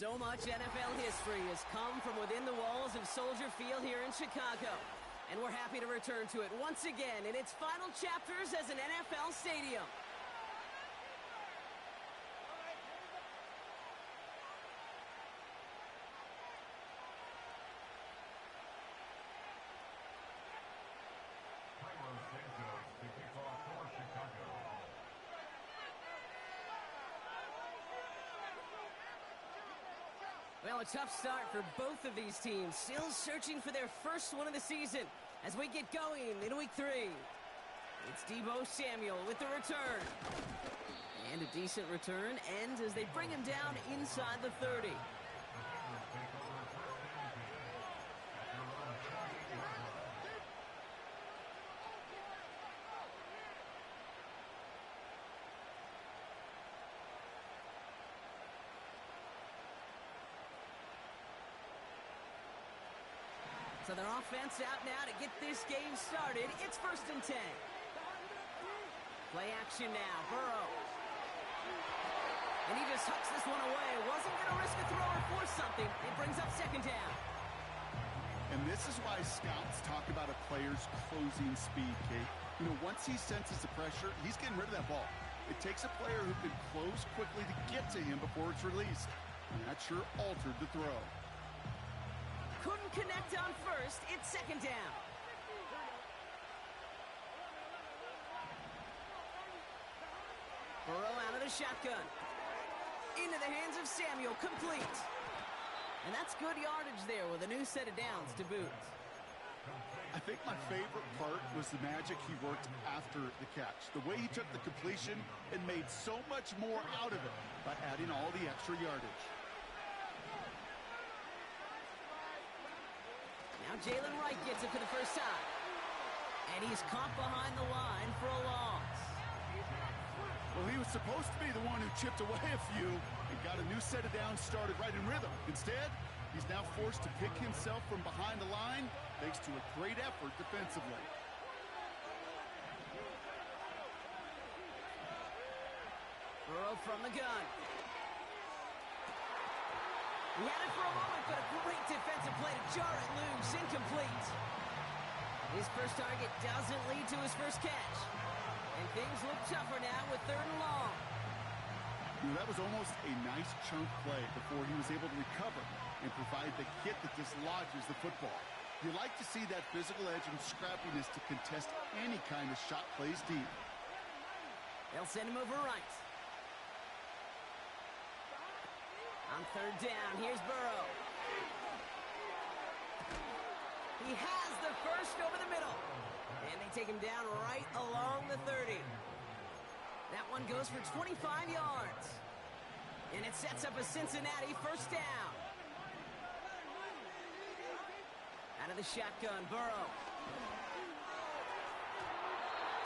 So much NFL history has come from within the walls of Soldier Field here in Chicago. And we're happy to return to it once again in its final chapters as an NFL stadium. Well, a tough start for both of these teams. Still searching for their first one of the season as we get going in week 3. It's Deebo Samuel with the return. And a decent return ends as they bring him down inside the 30. So their offense out now to get this game started. It's 1st and 10. Play action now, Burrow. And he just hucks this one away. Wasn't going to risk a throw or force something. It brings up 2nd down. And this is why scouts talk about a player's closing speed, Kate. You know, once he senses the pressure, he's getting rid of that ball. It takes a player who can close quickly to get to him before it's released. And that sure altered the throw. Couldn't connect on first. It's 2nd down. Burrow out of the shotgun. Into the hands of Samuel. Complete. And that's good yardage there with a new set of downs to boot. I think my favorite part was the magic he worked after the catch. The way he took the completion and made so much more out of it by adding all the extra yardage. Now Jalen Wright gets it for the first time. And he's caught behind the line for a loss. Well, he was supposed to be the one who chipped away a few and got a new set of downs started right in rhythm. Instead, he's now forced to pick himself from behind the line thanks to a great effort defensively. Burrow from the gun. He had it for a moment, but a great defensive play to jar it loose. Incomplete. His first target doesn't lead to his first catch. And things look tougher now with 3rd and long. You know, that was almost a nice chunk play before he was able to recover and provide the hit that dislodges the football. You like to see that physical edge and scrappiness to contest any kind of shot plays deep. They'll send him over right. On 3rd down, here's Burrow. He has the first over the middle. And they take him down right along the 30. That one goes for 25 yards. And it sets up a Cincinnati 1st down. Out of the shotgun, Burrow.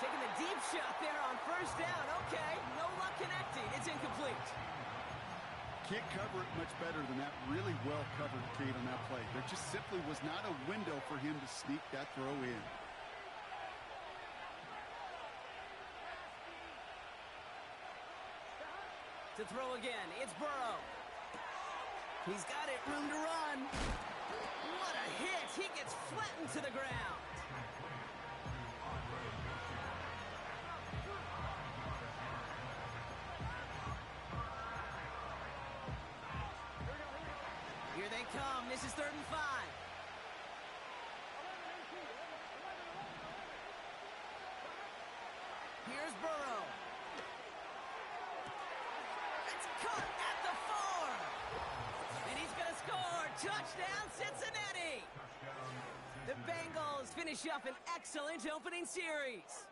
Taking the deep shot there on 1st down. Okay, no luck connecting. It's incomplete. Can't cover it much better than that really well-covered Kate on that play. There just simply was not a window for him to sneak that throw in. To throw again, it's Burrow. He's got it, room to run. What a hit! He gets flattened to the ground. Here they come. This is 3rd and 5. Here's Burrow. It's caught at the 4. And he's going to score. Touchdown, Cincinnati. The Bengals finish up an excellent opening series.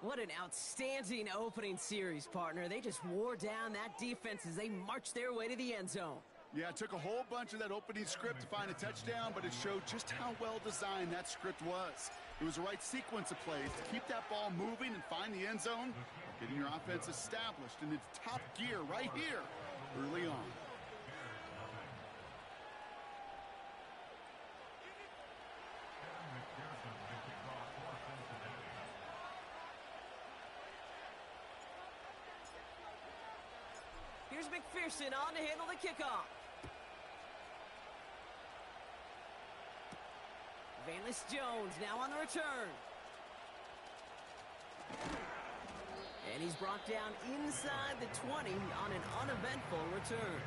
What an outstanding opening series, partner. They just wore down that defense as they marched their way to the end zone. Yeah, it took a whole bunch of that opening script to find a touchdown, but it showed just how well designed that script was. It was the right sequence of plays to keep that ball moving and find the end zone, getting your offense established in its top gear right here early on. Here's McPherson on to handle the kickoff. Velus Jones now on the return. And he's brought down inside the 20 on an uneventful return.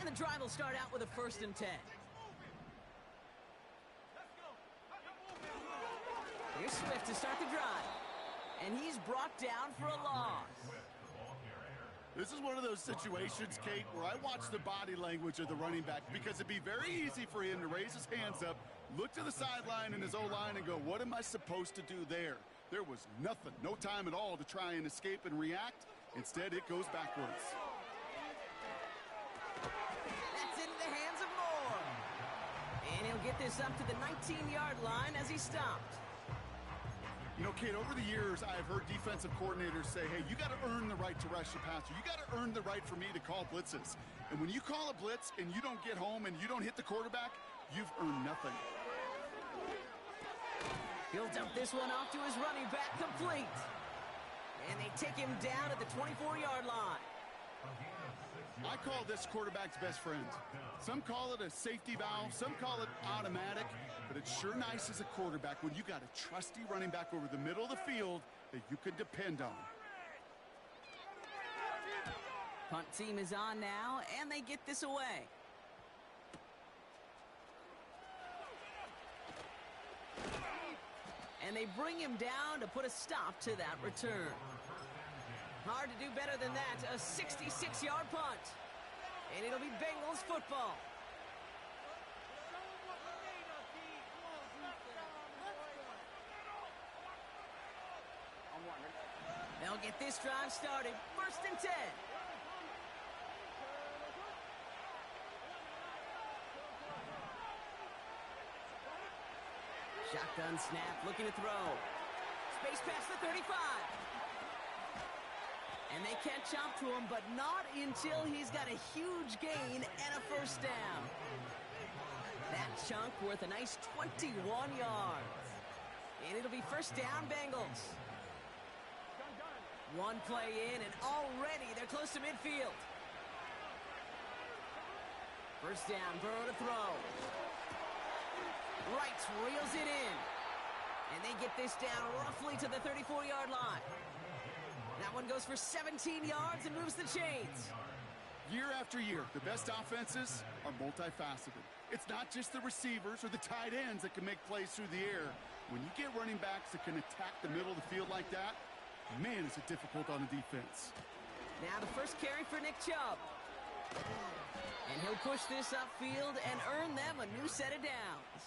And the drive will start out with a 1st and 10. Here's Swift to start the drive. And he's brought down for a loss. This is one of those situations, Kate, where I watch the body language of the running back because it'd be very easy for him to raise his hands up, look to the sideline in his O-line and go, what am I supposed to do there? There was nothing, no time at all to try and escape and react. Instead, it goes backwards. That's into the hands of Moore. And he'll get this up to the 19-yard line as he stopped. You know, Kate, over the years, I've heard defensive coordinators say, hey, you got to earn the right to rush the passer. You got to earn the right for me to call blitzes. And when you call a blitz and you don't get home and you don't hit the quarterback, you've earned nothing. He'll dump this one off to his running back, complete. And they take him down at the 24-yard line. I call this quarterback's best friend. Some call it a safety valve, some call it automatic, but it's sure nice as a quarterback when you got a trusty running back over the middle of the field that you can depend on. Punt team is on now, and they get this away. And they bring him down to put a stop to that return. Hard to do better than that, a 66-yard punt. And it'll be Bengals football. They'll get this drive started, 1st and 10. Shotgun snap, looking to throw. Space past the 35. And they can't chop to him, but not until he's got a huge gain and a 1st down. That chunk worth a nice 21 yards. And it'll be 1st down, Bengals. One play in, and already they're close to midfield. 1st down, Burrow to throw. Wright reels it in. And they get this down roughly to the 34-yard line. That one goes for 17 yards and moves the chains. Year after year, the best offenses are multifaceted. It's not just the receivers or the tight ends that can make plays through the air. When you get running backs that can attack the middle of the field like that, man, is it difficult on the defense. Now the 1st carry for Nick Chubb. And he'll push this upfield and earn them a new set of downs.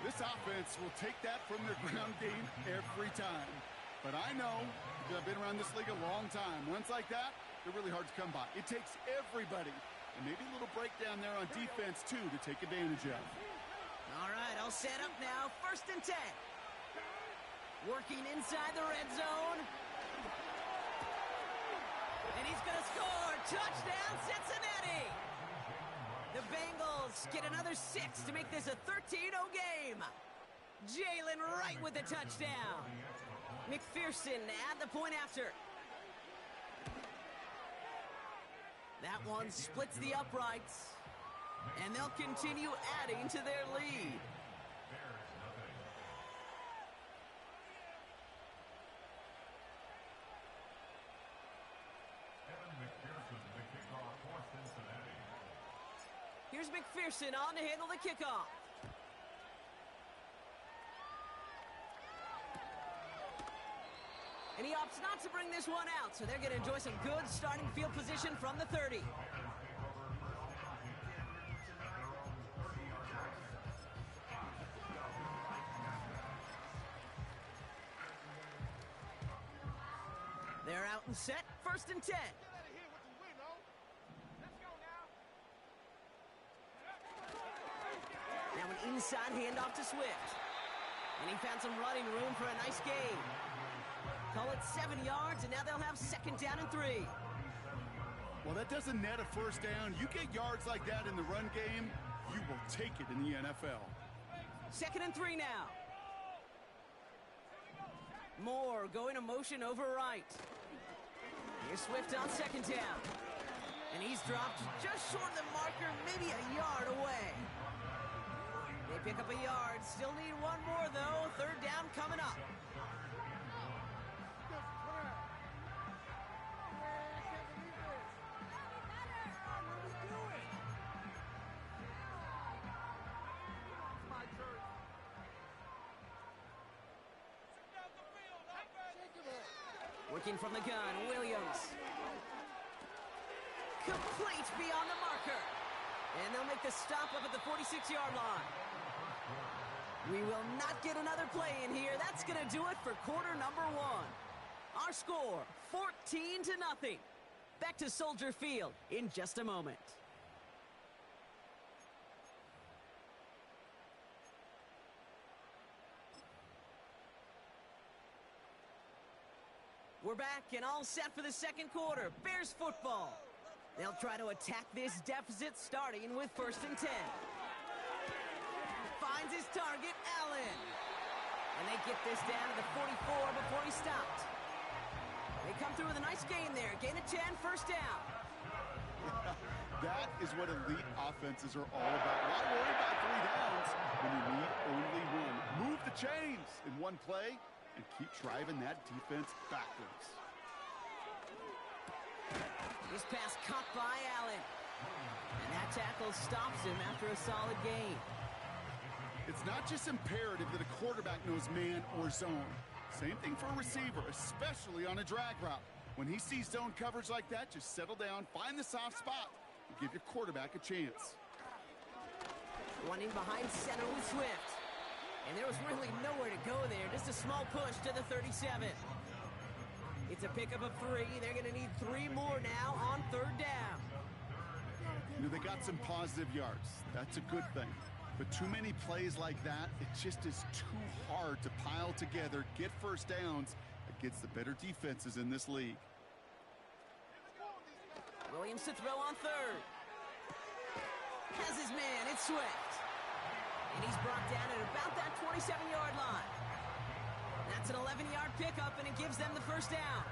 This offense will take that from their ground game every time. But I know, because I've been around this league a long time, runs like that, they're really hard to come by. It takes everybody, and maybe a little breakdown there on defense, too, to take advantage of. All right, all set up now, 1st and 10. Working inside the red zone. And he's going to score. Touchdown, Cincinnati. The Bengals get another 6 to make this a 13-0 game. Jalen Wright with the touchdown. McPherson at the point after. That one splits the uprights. And they'll continue adding to their lead. Here's McPherson on to handle the kickoff. And he opts not to bring this one out, so they're going to enjoy some good starting field position from the 30. They're out and set, 1st and 10. Now an inside handoff to Swift. And he found some running room for a nice gain. Call it 7 yards, and now they'll have 2nd down and 3. Well, that doesn't net a first down. You get yards like that in the run game, you will take it in the NFL. 2nd and 3 now. Moore going to motion over right. Here's Swift on 2nd down. And he's dropped just short of the marker, maybe a yard away. They pick up a yard. Still need one more, though. 3rd down coming up. Working from the gun, Williams. Complete beyond the marker. And they'll make the stop up at the 46-yard line. We will not get another play in here. That's going to do it for quarter number 1. Our score, 14-0. Back to Soldier Field in just a moment. We're back and all set for the 2nd quarter. Bears football. They'll try to attack this deficit starting with 1st and 10. Finds his target, Allen. And they get this down to the 44 before he stopped. They come through with a nice gain there. Gain of 10, 1st down. That is what elite offenses are all about. Not worry about 3 downs when you need only 1. Move the chains in one play and keep driving that defense backwards. This pass caught by Allen. And that tackle stops him after a solid gain. It's not just imperative that a quarterback knows man or zone. Same thing for a receiver, especially on a drag route. When he sees zone coverage like that, just settle down, find the soft spot, and give your quarterback a chance. Running behind center with Swift. And there was really nowhere to go there. Just a small push to the 37. It's a pickup of 3. They're going to need 3 more now on 3rd down. You know, they got some positive yards. That's a good thing. But too many plays like that, it just is too hard to pile together, get 1st downs against the better defenses in this league. Williams to throw on 3rd. Has his man. It's Swift. And he's brought down at about that 27-yard line. That's an 11-yard pickup, and it gives them the 1st down.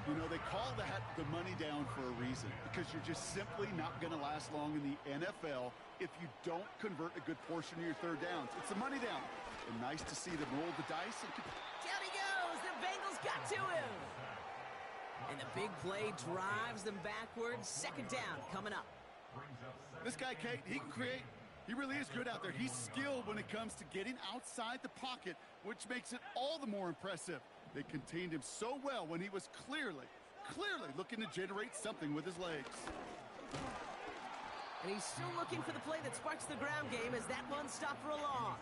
You know, they call that the money down for a reason, because you're just simply not going to last long in the NFL if you don't convert a good portion of your 3rd downs. It's the money down. And nice to see them roll the dice. And down he goes. The Bengals got to him. And the big play drives them backwards. 2nd down coming up. This guy, Kate, he can create. He really is good out there. He's skilled when it comes to getting outside the pocket, which makes it all the more impressive. They contained him so well when he was clearly looking to generate something with his legs. And he's still looking for the play that sparks the ground game as that one stopped for a loss.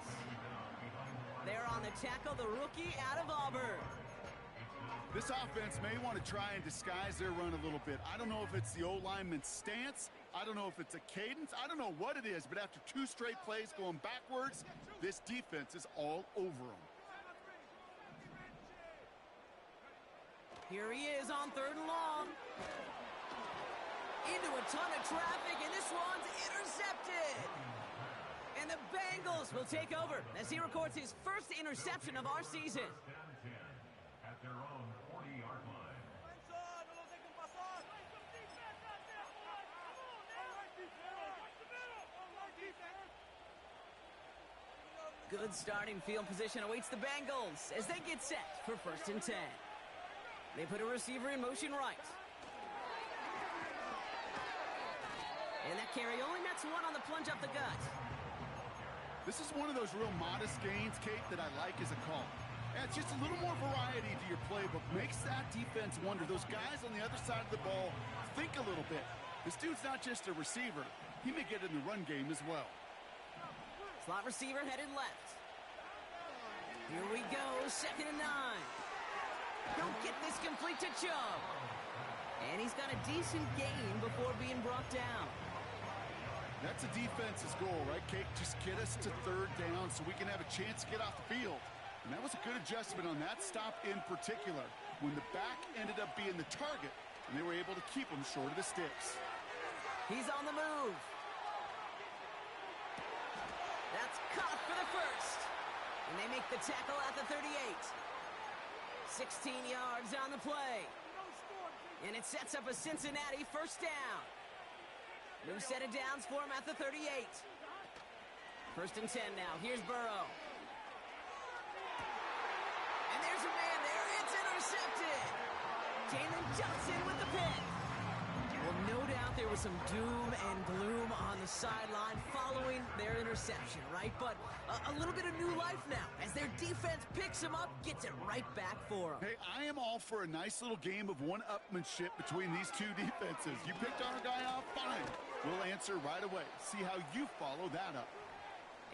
There on the tackle, the rookie out of Auburn. This offense may want to try and disguise their run a little bit. I don't know if it's the O-lineman's stance. I don't know if it's a cadence. I don't know what it is, but after 2 straight plays going backwards, this defense is all over them. Here he is on 3rd and long. Into a ton of traffic, and this one's intercepted. And the Bengals will take over as he records his 1st interception of our season. At their own 40-yard line. Good starting field position awaits the Bengals as they get set for 1st and 10. They put a receiver in motion right. And that carry only nets 1 on the plunge up the gut. This is one of those real modest gains, Kate, that I like as a call. Yeah, it's just a little more variety to your playbook. Makes that defense wonder. Those guys on the other side of the ball think a little bit. This dude's not just a receiver. He may get in the run game as well. Slot receiver headed left. Here we go, 2nd and 9. Don't get this complete to Chubb. And he's got a decent gain before being brought down. That's a defense's goal, right, Kate? Just get us to 3rd down so we can have a chance to get off the field. And that was a good adjustment on that stop in particular. When the back ended up being the target, and they were able to keep him short of the sticks. He's on the move. That's caught for the first. And they make the tackle at the 38. 16 yards on the play. And it sets up a Cincinnati first down. New set of downs for him at the 38. First and 10 now. Here's Burrow. And there's a man there. It's intercepted. Jalen Johnson with the pick. Well, no doubt there was some doom and gloom on the sideline following their interception, right? But a little bit of new life now as their defense picks him up, gets it right back for him. Hey, I am all for a nice little game of one-upmanship between these two defenses. You picked our guy off, fine. We'll answer right away. See how you follow that up.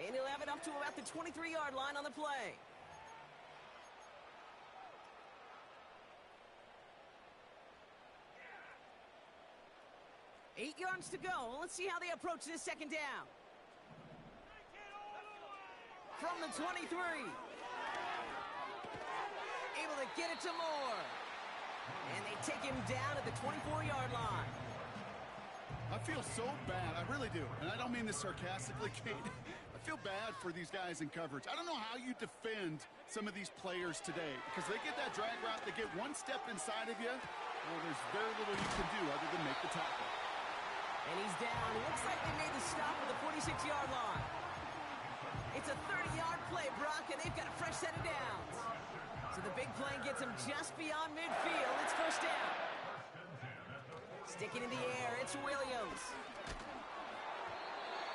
And he'll have it up to about the 23-yard line on the play. Eight yards to go. Let's see how they approach this second down. From the 23. Able to get it to Moore. And they take him down at the 24-yard line. I feel so bad. I really do. And I don't mean this sarcastically, Kate. I feel bad for these guys in coverage. I don't know how you defend some of these players today because they get that drag route, they get one step inside of you. Well, there's very little you can do other than make the tackle. And he's down. Looks like they made the stop at the 46-yard line. It's a 30-yard play, Brock, and they've got a fresh set of downs. So the big play gets him just beyond midfield. It's first down. Sticking in the air, it's Williams.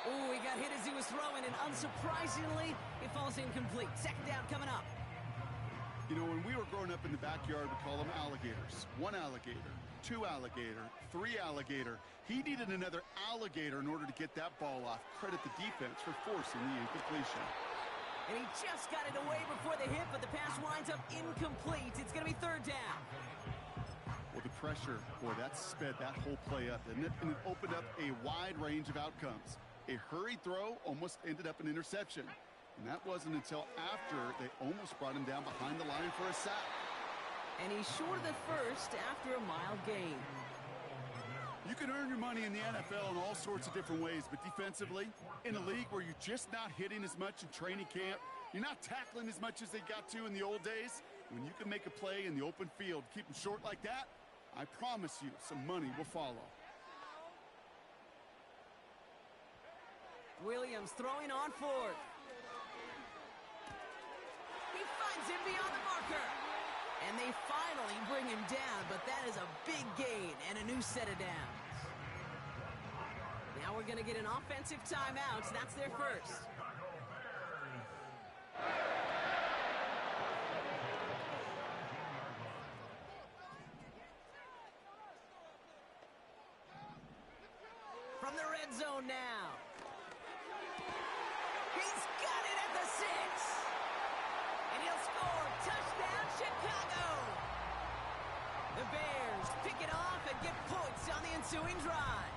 Ooh, he got hit as he was throwing, and unsurprisingly, it falls incomplete. Second down coming up. You know, when we were growing up in the backyard, we call them alligators. One alligator, two alligator, three alligator. He needed another alligator in order to get that ball off. Credit the defense for forcing the incompletion. And he just got it away before the hit, but the pass winds up incomplete. It's going to be third down. Well, the pressure, boy, that sped that whole play up, didn't it? And it opened up a wide range of outcomes. A hurried throw almost ended up an interception. And that wasn't until after they almost brought him down behind the line for a sack. And he's short of the first after a mild gain. You can earn your money in the NFL in all sorts of different ways, but defensively, in a league where you're just not hitting as much in training camp, you're not tackling as much as they got to in the old days, when you can make a play in the open field, keep them short like that, I promise you some money will follow. Williams throwing on fourth. He finds him beyond the marker. And they finally bring him down, but that is a big gain and a new set of downs. Now we're going to get an offensive timeout. That's their first. From the red zone now. He's got it at the 6. And he'll score. Touchdown, Chicago. The Bears pick it off and get points on the ensuing drive.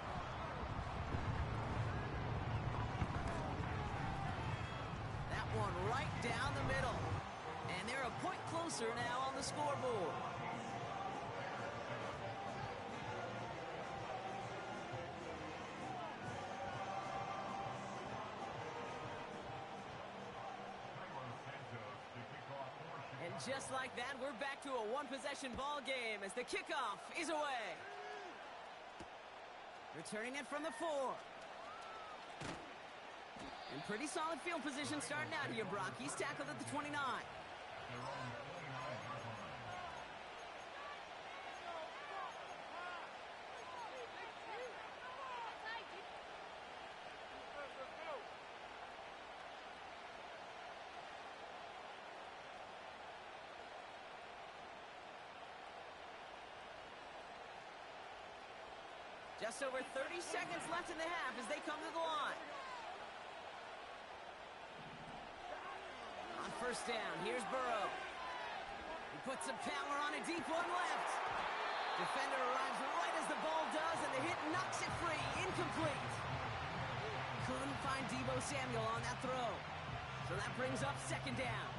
That one right down the middle. And they're a point closer now on the scoreboard. Just like that, we're back to a one-possession ball game as the kickoff is away. Returning it from the 4. And pretty solid field position starting out here, Brock. He's tackled at the 29. Just over 30 seconds left in the half as they come to the line. On first down, here's Burrow. He puts some power on a deep one left. Defender arrives right as the ball does, and the hit knocks it free. Incomplete. Couldn't find Deebo Samuel on that throw. So that brings up second down.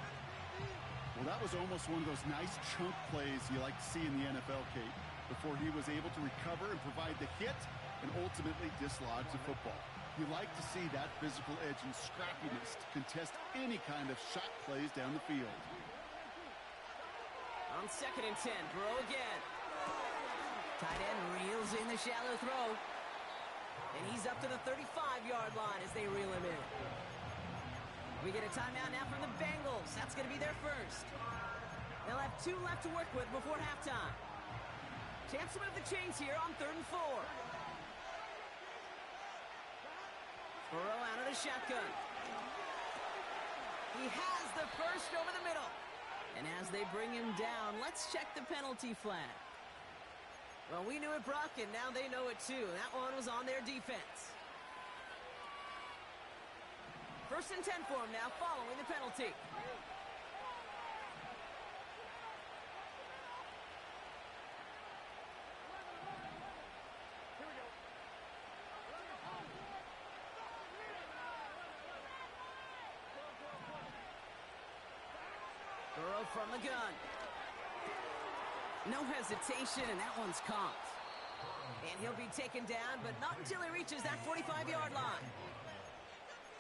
Well, that was almost one of those nice chunk plays you like to see in the NFL, Kate. before he was able to recover and provide the hit and ultimately dislodge the football. You like to see that physical edge and scrappiness to contest any kind of shot plays down the field. On 2nd and 10, Burrow again. Tight end reels in the shallow throw. And he's up to the 35-yard line as they reel him in. We get a timeout now from the Bengals. That's going to be their first. They'll have 2 left to work with before halftime. Chance to move the chains here on 3rd and 4. Burrow out of the shotgun. He has the first over the middle. And as they bring him down, let's check the penalty flag. Well, we knew it, Brock, and now they know it too. That one was on their defense. 1st and 10 for him now, following the penalty. Burrow from the gun. No hesitation, and that one's caught. And he'll be taken down, but not until he reaches that 45-yard line.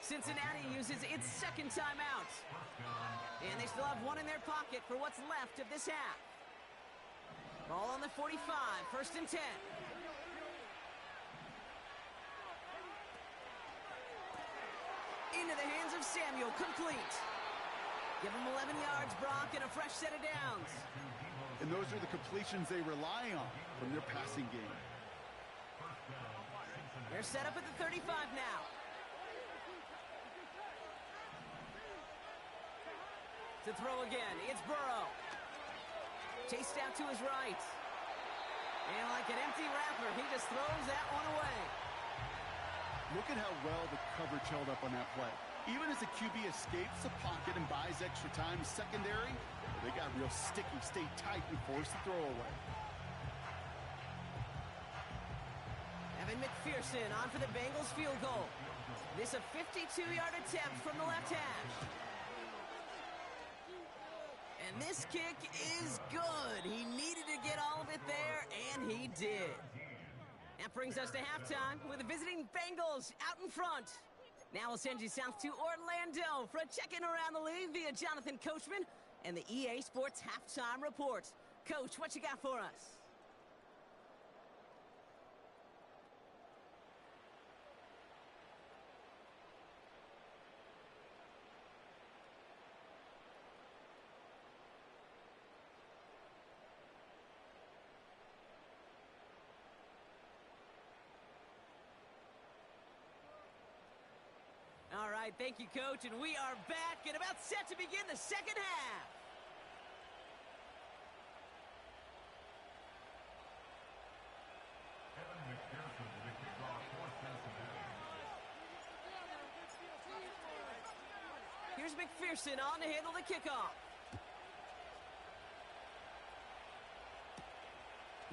Cincinnati uses its 2nd timeout. And they still have 1 in their pocket for what's left of this half. Ball on the 45, 1st and 10. Into the hands of Samuel, complete. Give him 11 yards, Brock, and a fresh set of downs. And those are the completions they rely on from their passing game. They're set up at the 35 now. To throw again, it's Burrow. Chased out to his right. And like an empty wrapper, he just throws that one away. Look at how well the coverage held up on that play. Even as the QB escapes the pocket and buys extra time secondary, they got real sticky, stay tight, and force the throw away. Evan McPherson on for the Bengals field goal. This a 52-yard attempt from the left hash. And this kick is good. He needed to get all of it there, and he did. That brings us to halftime with the visiting Bengals out in front. Now we'll send you south to Orlando for a check-in around the league via Jonathan Coachman and the EA Sports Halftime Report. Coach, what you got for us? All right, thank you, Coach, and we are back and about set to begin the second half. Evan McPherson with the kickoff for Cincinnati. Here's McPherson on to handle the kickoff.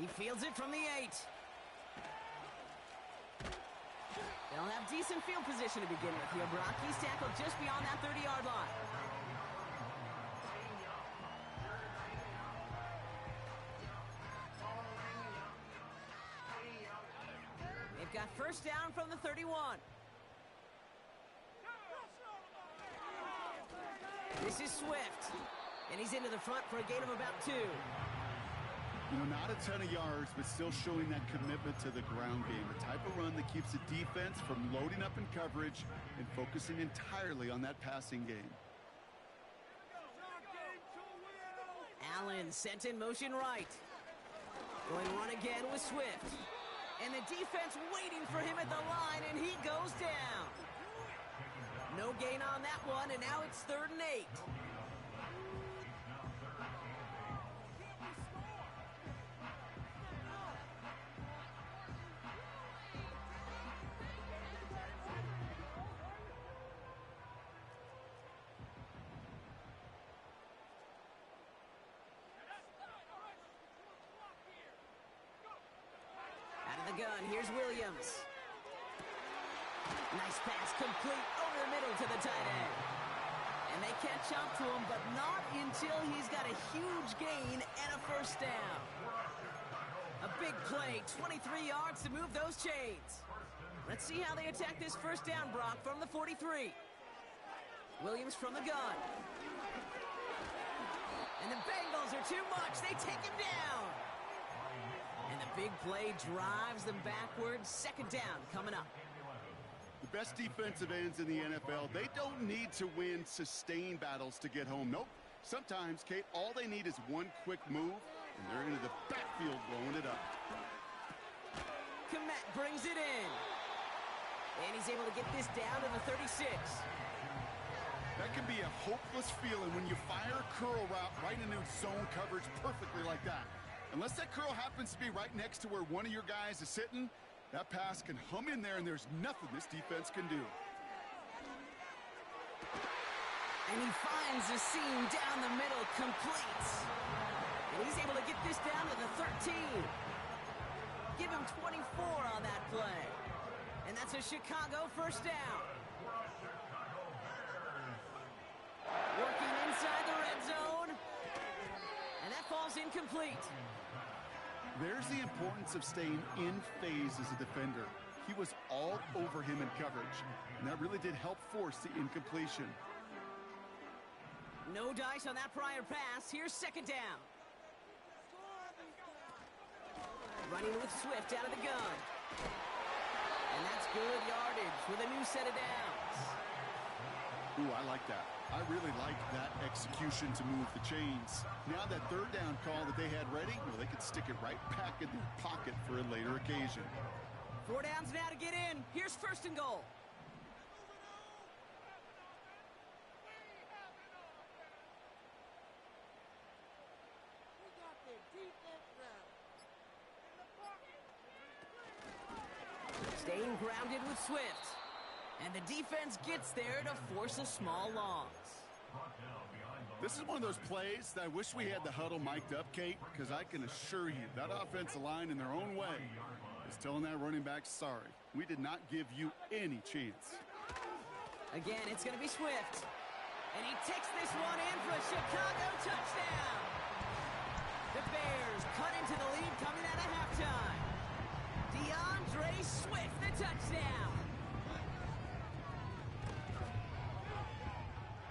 He fields it from the 8. They'll have decent field position to begin with here, Brock. He's tackled just beyond that 30-yard line. They've got first down from the 31. This is Swift, and he's into the front for a gain of about 2. You know, not a ton of yards, but still showing that commitment to the ground game. A type of run that keeps the defense from loading up in coverage and focusing entirely on that passing game. Allen sent in motion right. Going run again with Swift. And the defense waiting for him at the line, and he goes down. No gain on that one, and now it's 3rd and 8. Gun. Here's Williams. Nice pass complete over the middle to the tight end. And they catch up to him, but not until he's got a huge gain and a first down. A Big play, 23 yards to move those chains. Let's see how they attack this first down, Brock, from the 43. Williams from the gun. And the Bengals are too much. They take him down. And the big play drives them backwards. Second down coming up. The best defensive ends in the NFL, they don't need to win sustained battles to get home. Nope. Sometimes, Kate, all they need is one quick move, and they're into the backfield blowing it up. Kmet brings it in. And he's able to get this down to the 36. That can be a hopeless feeling when you fire a curl route right into zone coverage perfectly like that. Unless that curl happens to be right next to where one of your guys is sitting, that pass can hum in there and there's nothing this defense can do. And he finds the seam down the middle, complete. And he's able to get this down to the 13. Give him 24 on that play. And that's a Chicago first down. Working inside the red zone. And that falls incomplete. There's the importance of staying in phase as a defender. He was all over him in coverage, and that really did help force the incompletion. No dice on that prior pass. Here's second down. Running with Swift out of the gun. And that's good yardage with a new set of downs. Ooh, I like that. I really like that execution to move the chains. Now that third down call that they had ready, well, they could stick it right back in their pocket for a later occasion. 4 downs now to get in. Here's first and goal. Staying grounded with Swift. And the defense gets there to force a small loss. This is one of those plays that I wish we had the huddle mic'd up, Kate, because I can assure you that offensive line in their own way is telling that running back, sorry, we did not give you any chance. Again, it's going to be Swift. And he takes this one in for a Chicago touchdown. The Bears cut into the lead coming out of halftime. DeAndre Swift, the touchdown.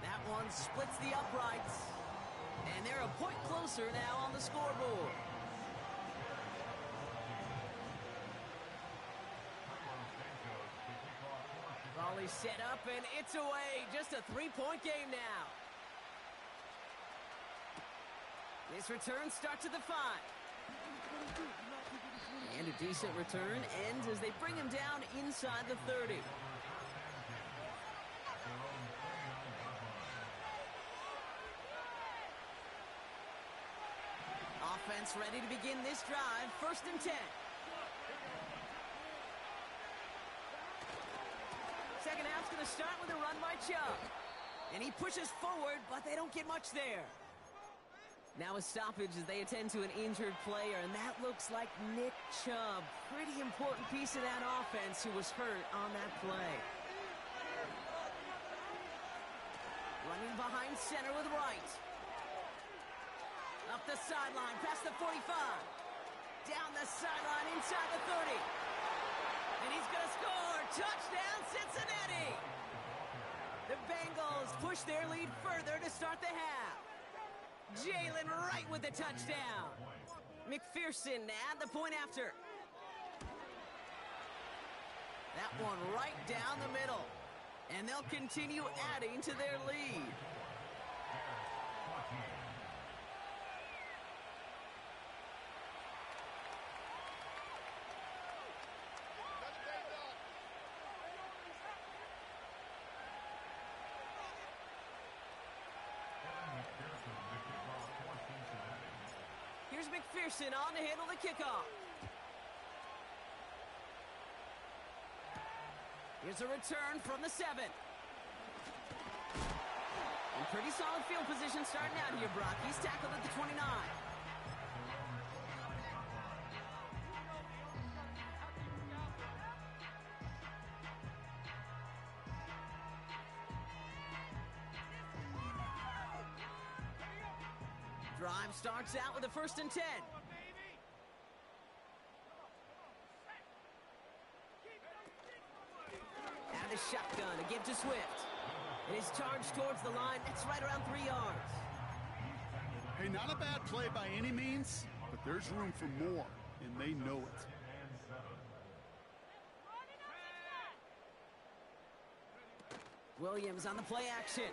That one splits the uprights. And they're a point closer now on the scoreboard. Volley set up and it's away. Just a 3-point game now. This return starts at the 5. And a decent return ends as they bring him down inside the 30. Offense ready to begin this drive. First and 10. Second half's going to start with a run by Chubb. And he pushes forward, but they don't get much there. Now a stoppage as they attend to an injured player, and that looks like Nick Chubb. Pretty important piece of that offense who was hurt on that play. Running behind center with Wright. Up the sideline, past the 45. Down the sideline, inside the 30. And he's going to score. Touchdown, Cincinnati. The Bengals push their lead further to start the half. Jalen Wright with the touchdown. McPherson at the point after. That one right down the middle. And they'll continue adding to their lead. Here's McPherson on to handle the kickoff. Here's a return from the 7. And pretty solid field position starting out here, Brock. He's tackled at the 29. Drive starts out with a first and 10. the shotgun to give to Swift. And his charge towards the line, that's right around 3 yards. Hey, not a bad play by any means, but there's room for more, and they know it. Williams on the play action.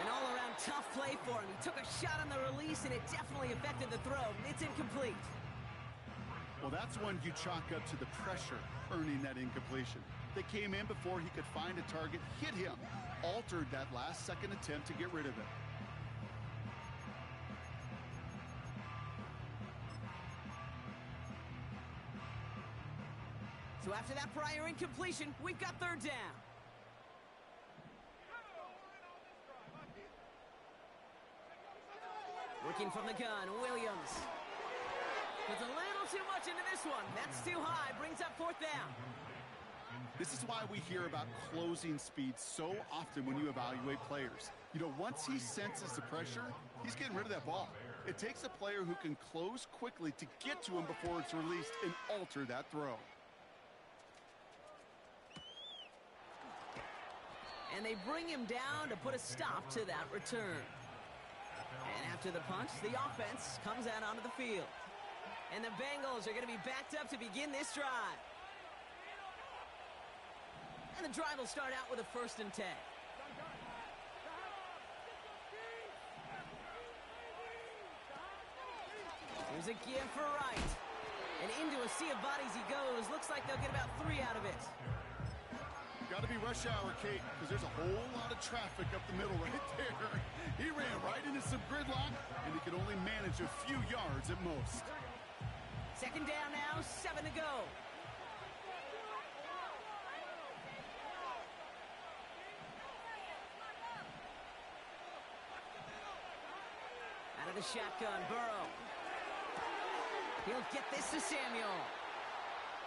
An all-around tough play for him. He took a shot on the release, and it definitely affected the throw. It's incomplete. Well, that's one you chalk up to the pressure earning that incompletion. They came in before he could find a target, hit him, altered that last-second attempt to get rid of it. So after that prior incompletion, we've got third down. Working from the gun, Williams. Puts a little too much into this one. That's too high. Brings up fourth down. This is why we hear about closing speed so often when you evaluate players. You know, once he senses the pressure, he's getting rid of that ball. It takes a player who can close quickly to get to him before it's released and alter that throw. And they bring him down to put a stop to that return. And after the punch, the offense comes out onto the field. And the Bengals are going to be backed up to begin this drive. And the drive will start out with a 1st and 10. Here's a give for Wright. And into a sea of bodies he goes. Looks like they'll get about 3 out of it. Got to be rush hour, Kate, because there's a whole lot of traffic up the middle right there. He ran right into some gridlock, and he could only manage a few yards at most. Second down now, 7 to go. Out of the shotgun, Burrow. He'll get this to Samuel.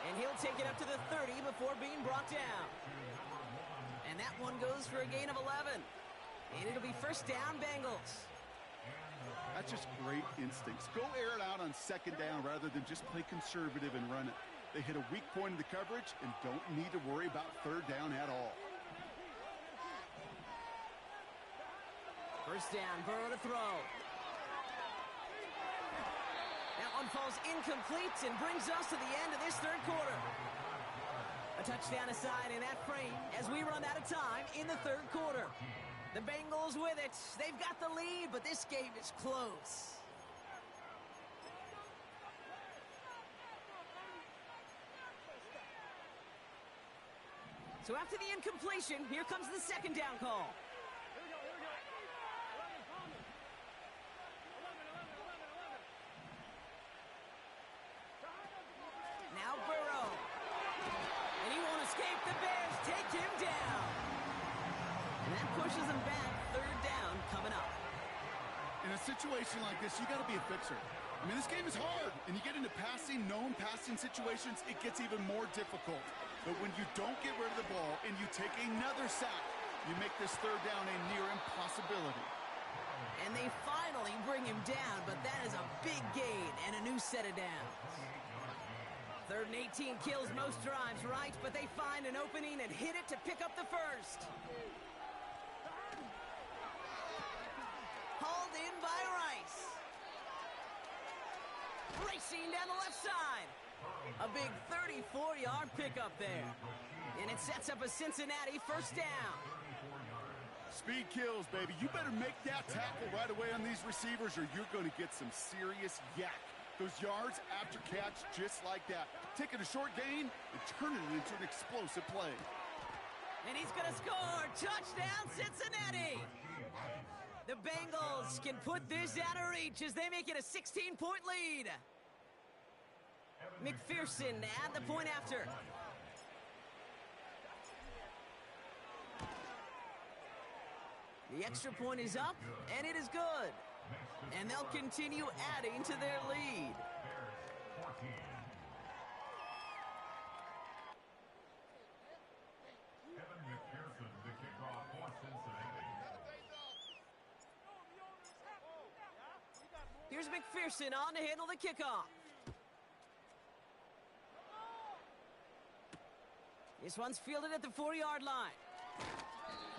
And he'll take it up to the 30 before being brought down. And that one goes for a gain of 11. And it'll be first down, Bengals. That's just great instincts. Go air it out on second down rather than just play conservative and run it. They hit a weak point in the coverage and don't need to worry about third down at all. First down, Burrow to throw. That one falls incomplete and brings us to the end of this third quarter. A touchdown aside in that frame as we run out of time in the third quarter. The Bengals with it. They've got the lead, but this game is close. So after the incompletion, here comes the second down call. Now Burrow. And he won't escape. The Bears take him down. And that pushes him back. Third down coming up. In a situation like this, you got to be a fixer. I mean, this game is hard, and you get into known passing situations, it gets even more difficult. But when you don't get rid of the ball and you take another sack, you make this third down a near impossibility. And they finally bring him down, but that is a big gain and a new set of downs. Third and 18 kills most drives, right? But they find an opening and hit it to pick up the first. Hauled in by Rice. Racing down the left side. A big 34-yard pickup there. And it sets up a Cincinnati first down. Speed kills, baby. You better make that tackle right away on these receivers or you're going to get some serious yak. Those yards after catch just like that. Taking a short gain and turning it into an explosive play. And he's going to score. Touchdown, Cincinnati. The Bengals can put this out of reach as they make it a 16-point lead. McPherson at the point after. The extra point is up, and it is good. And they'll continue adding to their lead. Kevin McPherson, the kickoff for Cincinnati. Here's McPherson on to handle the kickoff. This one's fielded at the 40-yard line.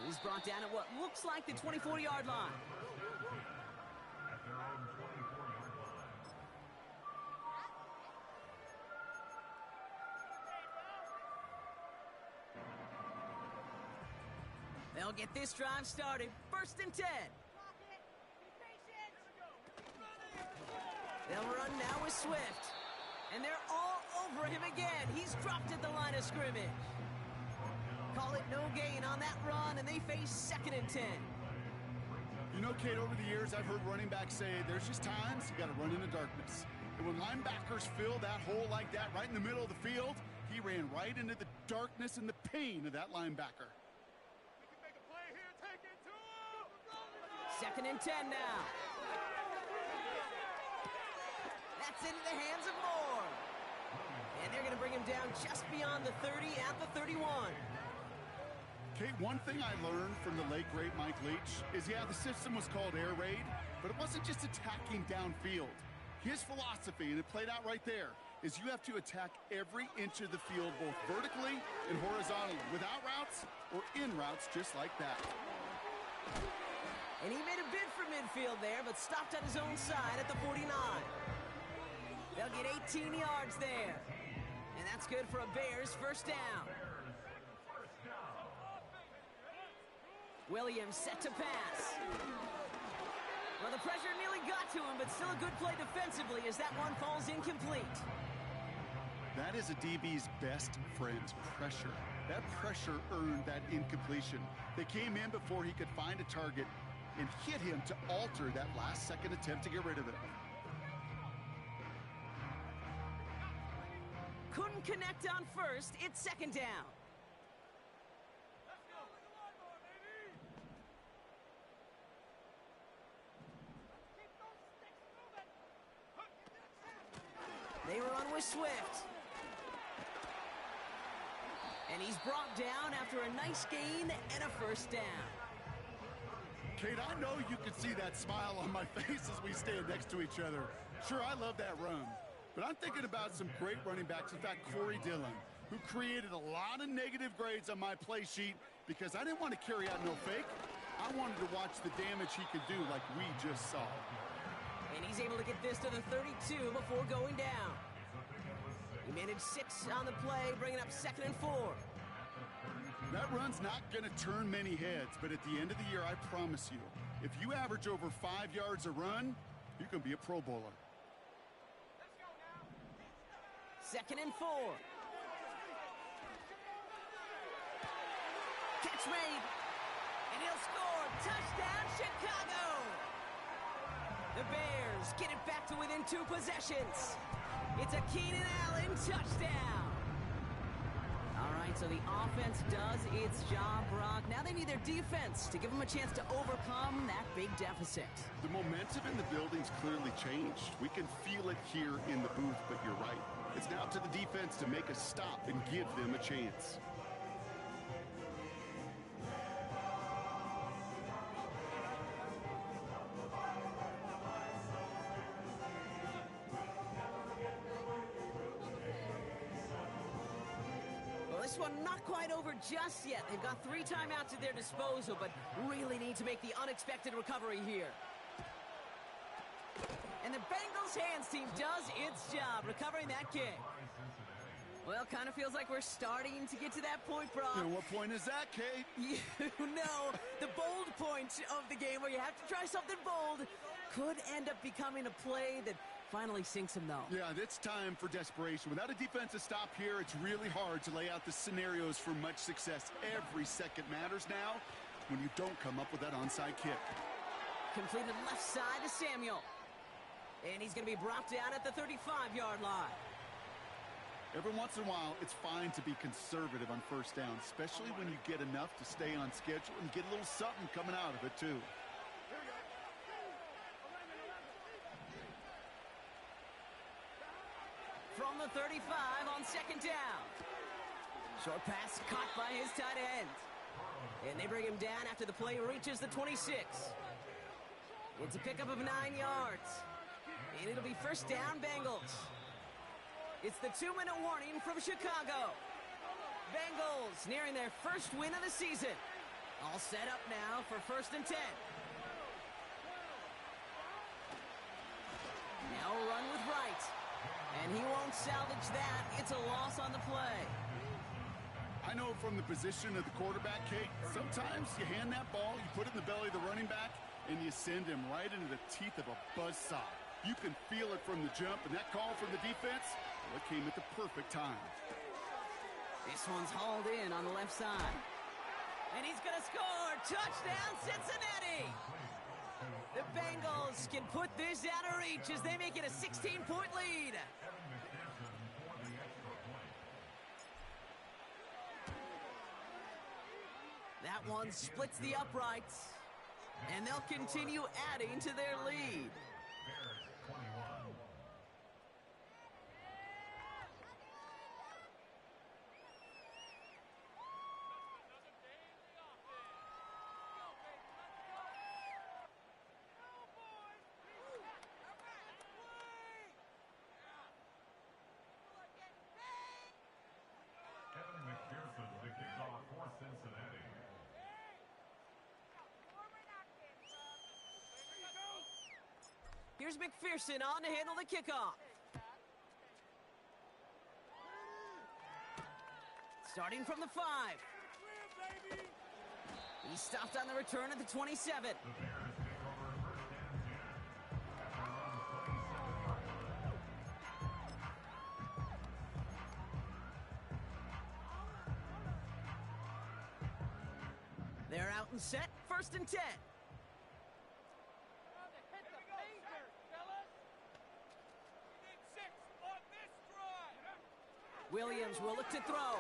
He's brought down at what looks like the 24-yard line. At their own 24-yard line. They'll get this drive started. 1st and 10. They'll run now with Swift. And they're all over him again. He's dropped at the line of scrimmage. Call it no gain on that run, and they face 2nd and 10. You know, Kate, over the years, I've heard running backs say there's just times you got to run in the darkness. And when linebackers fill that hole like that right in the middle of the field, he ran right into the darkness and the pain of that linebacker. 2nd and 10 now. That's into the hands of Moore. And they're going to bring him down just beyond the 30 at the 31. Kate, one thing I learned from the late, great Mike Leach is, yeah, the system was called air raid, but it wasn't just attacking downfield. His philosophy, and it played out right there, is you have to attack every inch of the field, both vertically and horizontally, without routes or in routes just like that. And he made a bid for midfield there, but stopped on his own side at the 49. They'll get 18 yards there. And that's good for a Bears 1st down. Williams set to pass. Well, the pressure nearly got to him, but still a good play defensively as that one falls incomplete. That is a DB's best friend, pressure. That pressure earned that incompletion. They came in before he could find a target and hit him to alter that last-second attempt to get rid of it. Couldn't connect on 1st. It's 2nd down. They run with Swift. And he's brought down after a nice gain and a 1st down. Kate, I know you can see that smile on my face as we stand next to each other. Sure, I love that run. But I'm thinking about some great running backs. In fact, Corey Dillon, who created a lot of negative grades on my play sheet because I didn't want to carry out no fake. I wanted to watch the damage he could do like we just saw. And he's able to get this to the 32 before going down. He managed 6 on the play, bringing up 2nd and 4. That run's not going to turn many heads, but at the end of the year, I promise you, if you average over 5 yards a run, you can be a Pro Bowler. 2nd and 4. Catch made. And he'll score. Touchdown, Chicago. The Bears get it back to within 2 possessions. It's a Keenan Allen touchdown. All right, so the offense does its job, Brock. Now they need their defense to give them a chance to overcome that big deficit. The momentum in the building's clearly changed. We can feel it here in the booth, but you're right. It's now to the defense to make a stop and give them a chance. This one not quite over just yet. They've got 3 timeouts at their disposal, but really need to make the unexpected recovery here. And the Bengals hands team does its job recovering that kick. Well, kind of feels like we're starting to get to that point, Brock. And what point is that, Kate? You know, the bold point of the game where you have to try something bold could end up becoming a play that finally sinks him, though. Yeah, it's time for desperation. Without a defensive stop here, it's really hard to lay out the scenarios for much success. Every second matters now when you don't come up with that onside kick. Completed left side to Samuel. And he's going to be brought down at the 35-yard line. Every once in a while, it's fine to be conservative on 1st down, especially when you get enough to stay on schedule and get a little something coming out of it, too. From the 35 on 2nd down. Short pass caught by his tight end. And they bring him down after the play reaches the 26. It's a pickup of 9 yards. And it'll be 1st down, Bengals. It's the 2-minute warning from Chicago. Bengals nearing their first win of the season. All set up now for 1st and 10. Now a run with Wright. And he won't salvage that. It's a loss on the play. I know from the position of the quarterback, Kate, sometimes you hand that ball, you put it in the belly of the running back, and you send him right into the teeth of a buzzsaw. You can feel it from the jump, and that call from the defense, well, it came at the perfect time. This one's hauled in on the left side. And he's going to score. Touchdown, Cincinnati! The Bengals can put this out of reach as they make it a 16-point lead. That one splits the uprights, and they'll continue adding to their lead. Here's McPherson on to handle the kickoff. Starting from the 5. He stopped on the return at the 27. They're out and set, 1st and 10. Williams will look to throw.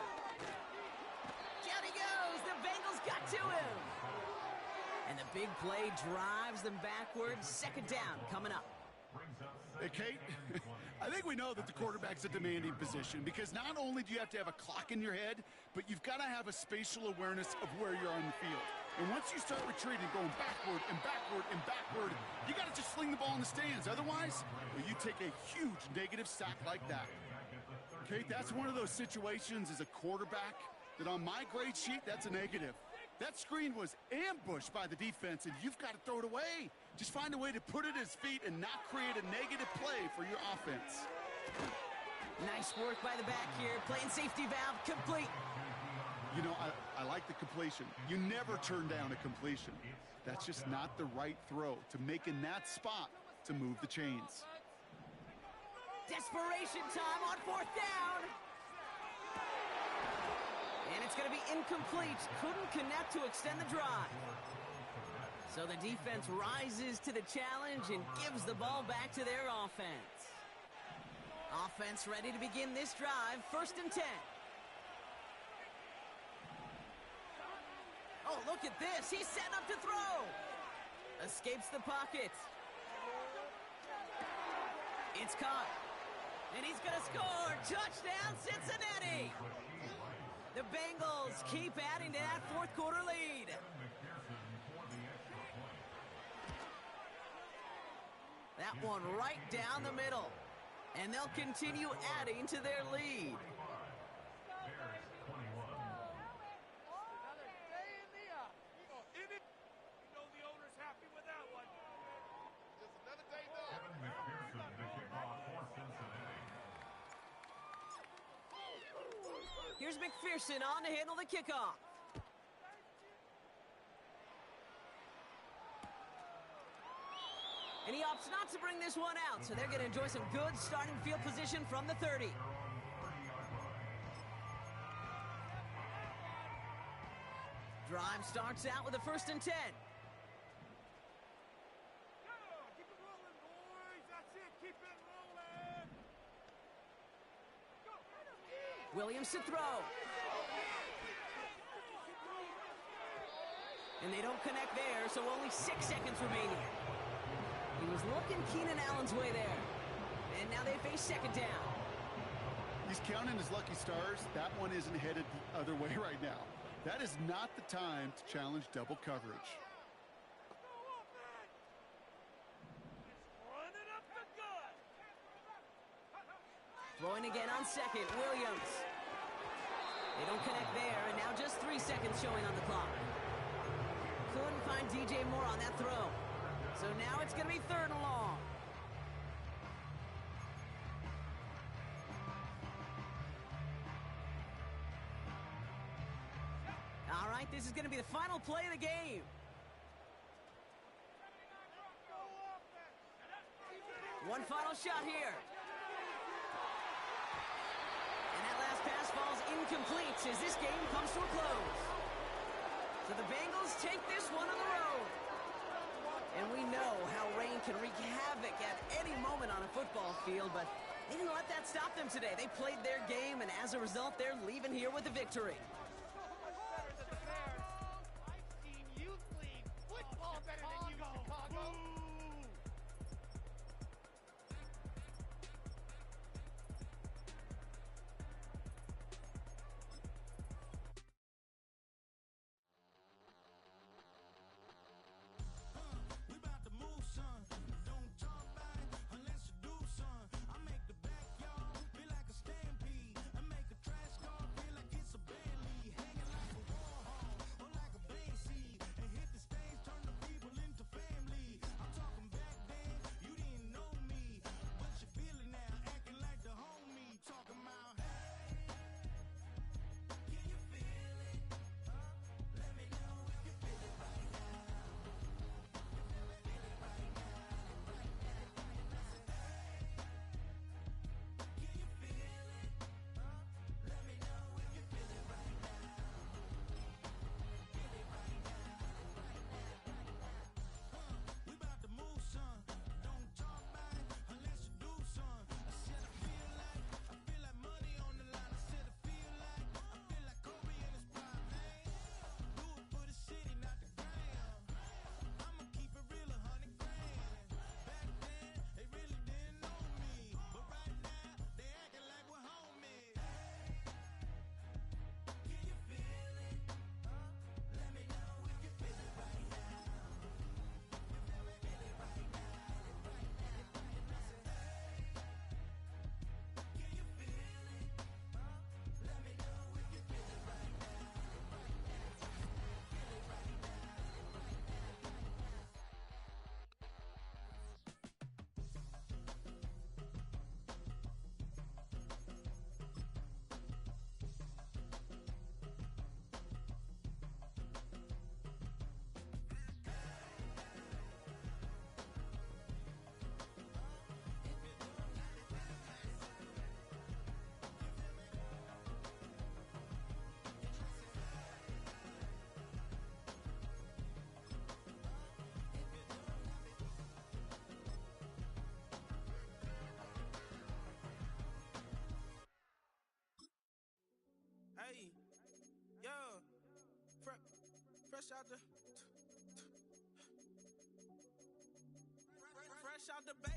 Down he goes. The Bengals got to him. And the big play drives them backwards. 2nd down coming up. Hey, Kate, I think we know that the quarterback's a demanding position because not only do you have to have a clock in your head, but you've got to have a spatial awareness of where you're on the field. And once you start retreating, going backward and backward and backward, you got to just sling the ball in the stands. Otherwise, well, you take a huge negative sack like that. Kate, that's one of those situations as a quarterback that on my grade sheet, that's a negative. That screen was ambushed by the defense, and you've got to throw it away. Just find a way to put it at his feet and not create a negative play for your offense. Nice work by the back here. Playing safety valve complete. You know, I like the completion. You never turn down a completion. That's just not the right throw to make in that spot to move the chains. Desperation time on 4th down. And it's going to be incomplete. Couldn't connect to extend the drive. So the defense rises to the challenge and gives the ball back to their offense. Offense ready to begin this drive. 1st and 10. Oh, look at this. He's setting up to throw. Escapes the pocket. It's caught. And he's going to score. Touchdown, Cincinnati. The Bengals keep adding to that 4th quarter lead. That one right down the middle. And they'll continue adding to their lead. Here's McPherson on to handle the kickoff. And he opts not to bring this one out, so they're going to enjoy some good starting field position from the 30. Drive starts out with a 1st and 10. Keep it rolling, boys. That's it. Keep it rolling. Williams to throw. And they don't connect there, so only 6 seconds remaining. He was looking Keenan Allen's way there. And now they face 2nd down. He's counting his lucky stars. That one isn't headed the other way right now. That is not the time to challenge double coverage. Throwing again on 2nd, Williams. They Don't connect there, and now just 3 seconds showing on the clock. Couldn't find DJ Moore on that throw. So now it's going to be 3rd and long. All right, this is going to be the final play of the game. One final shot here. And that last pass falls incomplete as this game comes to a close. So the Bengals take this one on the road. And we know how rain can wreak havoc at any moment on a football field, but they didn't let that stop them today. They played their game, and as a result, they're leaving here with a victory. I've seen youth league football better than you, Chicago. We about to move, son. Don't talk about it unless you do, son. I make the backyard feel like a stampede. I make a trash car feel like it's a Bentley. Hanging like a Warhol or like a base seed. And hit the stage, turn the people into family. I'm talking back then, you didn't know me. But you feel it now, acting like the homie. Talking about, hey, can you feel it? Let me know if you feel it right now. We about to move, son. Don't talk about it unless you do, son. I said I feel like money on the line. I said I feel like Kobe in his prime, man. Do it for the city, not the gram. I'ma keep it real, 100 grand. Back then, they really didn't know me, but right now, they acting like we're homies. Can you feel it? Let me know if you feel it right now. Hey, yo, fresh out the fresh out the bay.